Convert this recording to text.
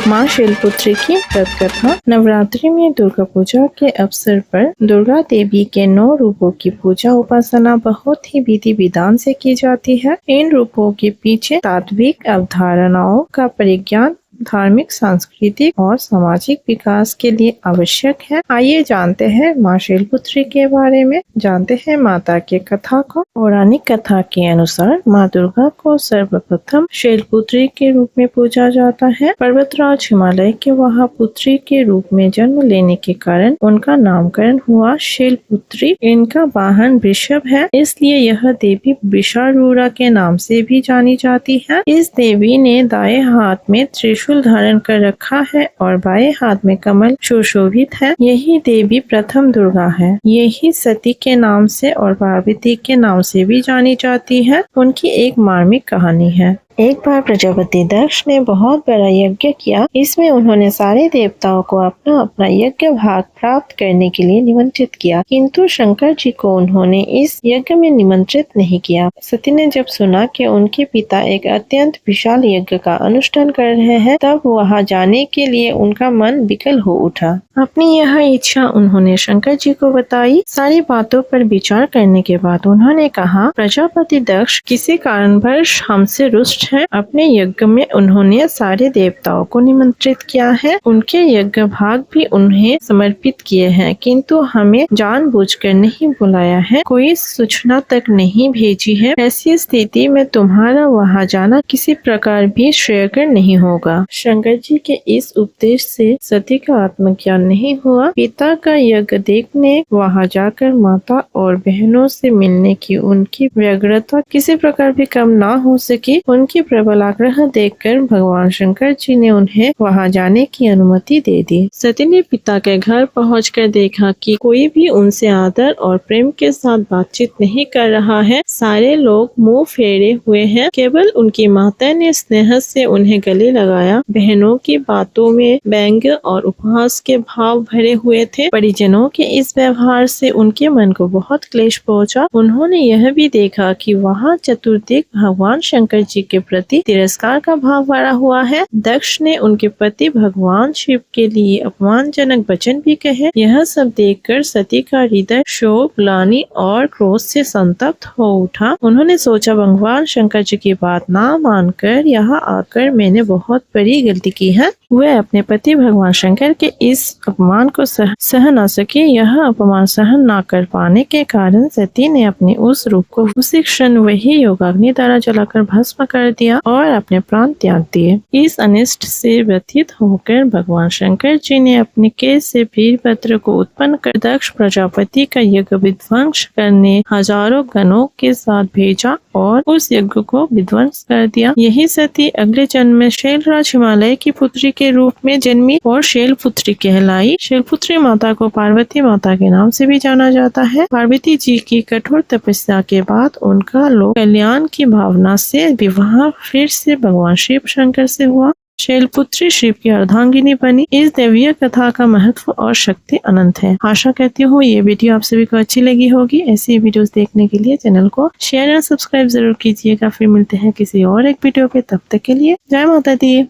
माँ शैलपुत्री की व्रत कथा। नवरात्रि में दुर्गा पूजा के अवसर पर दुर्गा देवी के 9 रूपों की पूजा उपासना बहुत ही विधि विधान से की जाती है। इन रूपों के पीछे तात्विक अवधारणाओं का परिज्ञान धार्मिक, सांस्कृतिक और सामाजिक विकास के लिए आवश्यक है। आइए जानते हैं माँ शैलपुत्री के बारे में। जानते हैं माता के कथा को। पौराणिक कथा के अनुसार माँ दुर्गा को सर्वप्रथम शैलपुत्री के रूप में पूजा जाता है। पर्वतराज हिमालय के वहाँ पुत्री के रूप में जन्म लेने के कारण उनका नामकरण हुआ शैलपुत्री। इनका वाहन वृषभ है, इसलिए यह देवी वृषारूढ़ा के नाम से भी जानी जाती है। इस देवी ने दाएं हाथ में त्रिशूल धारण कर रखा है और बाएं हाथ में कमल सुशोभित है। यही देवी प्रथम दुर्गा है। यही सती के नाम से और पार्वती के नाम से भी जानी जाती है। उनकी एक मार्मिक कहानी है। एक बार प्रजापति दक्ष ने बहुत बड़ा यज्ञ किया। इसमें उन्होंने सारे देवताओं को अपना अपना यज्ञ भाग प्राप्त करने के लिए निमंत्रित किया, किंतु शंकर जी को उन्होंने इस यज्ञ में निमंत्रित नहीं किया। सती ने जब सुना कि उनके पिता एक अत्यंत विशाल यज्ञ का अनुष्ठान कर रहे हैं, तब वहां जाने के लिए उनका मन विकल हो उठा। अपनी यह इच्छा उन्होंने शंकर जी को बताई। सारी बातों पर विचार करने के बाद उन्होंने कहा, प्रजापति दक्ष किसी कारणवश हमसे रुष्ट है। अपने यज्ञ में उन्होंने सारे देवताओं को निमंत्रित किया है, उनके यज्ञ भाग भी उन्हें समर्पित किए हैं, किंतु हमें जानबूझकर नहीं बुलाया है, कोई सूचना तक नहीं भेजी है। ऐसी स्थिति में तुम्हारा वहां जाना किसी प्रकार भी श्रेयकर नहीं होगा। शंकर जी के इस उपदेश से सती का आत्मज्ञान नहीं हुआ। पिता का यज्ञ देखने वहां जाकर माता और बहनों से मिलने की उनकी व्यग्रता किसी प्रकार भी कम ना हो सकी। उनकी प्रबल आग्रह देखकर भगवान शंकर जी ने उन्हें वहां जाने की अनुमति दे दी। सती ने पिता के घर पहुंचकर देखा कि कोई भी उनसे आदर और प्रेम के साथ बातचीत नहीं कर रहा है। सारे लोग मुंह फेरे हुए हैं। केवल उनकी माता ने स्नेह से उन्हें गले लगाया। बहनों की बातों में व्यंग्य और उपहास के भाव भरे हुए थे। परिजनों के इस व्यवहार से उनके मन को बहुत क्लेश पहुंचा। उन्होंने यह भी देखा कि वहाँ चतुर्दिक भगवान शंकर जी के प्रति तिरस्कार का भाव भरा हुआ है। दक्ष ने उनके पति भगवान शिव के लिए अपमानजनक वचन भी कहे। यह सब देखकर सती का हृदय शोक, ग्लानि और क्रोध से संतप्त हो उठा। उन्होंने सोचा, भगवान शंकर जी की बात ना मानकर यहाँ आकर मैंने बहुत बड़ी गलती की है। वह अपने पति भगवान शंकर के इस अपमान को सह न सके। यह अपमान सहन न कर पाने के कारण सती ने अपने उस रूप को उसी क्षण वही योगाग्नि द्वारा जलाकर भस्म कर दिया और अपने प्राण त्याग दिए। इस अनिष्ट से व्यथित होकर भगवान शंकर जी ने अपने केस से वीरभद्र को उत्पन्न कर दक्ष प्रजापति का यज्ञ विध्वंस करने हजारों गणों के साथ भेजा और उस यज्ञ को विध्वंस कर दिया। यही सती अगले जन्म में शैलराज हिमालय की पुत्री के रूप में जन्मी और शैलपुत्री कहलाई। शैलपुत्री माता को पार्वती माता के नाम से भी जाना जाता है। पार्वती जी की कठोर तपस्या के बाद उनका लोक कल्याण की भावना से विवाह फिर से भगवान शिव शंकर से हुआ। शैलपुत्री शिव की अर्धांगिनी बनी। इस दैवीय कथा का महत्व और शक्ति अनंत है। आशा करती हूँ ये वीडियो आप सभी को अच्छी लगी होगी। ऐसी वीडियोस देखने के लिए चैनल को शेयर और सब्सक्राइब जरूर कीजिएगा। फिर मिलते हैं किसी और एक वीडियो पे। तब तक के लिए जय माता दी।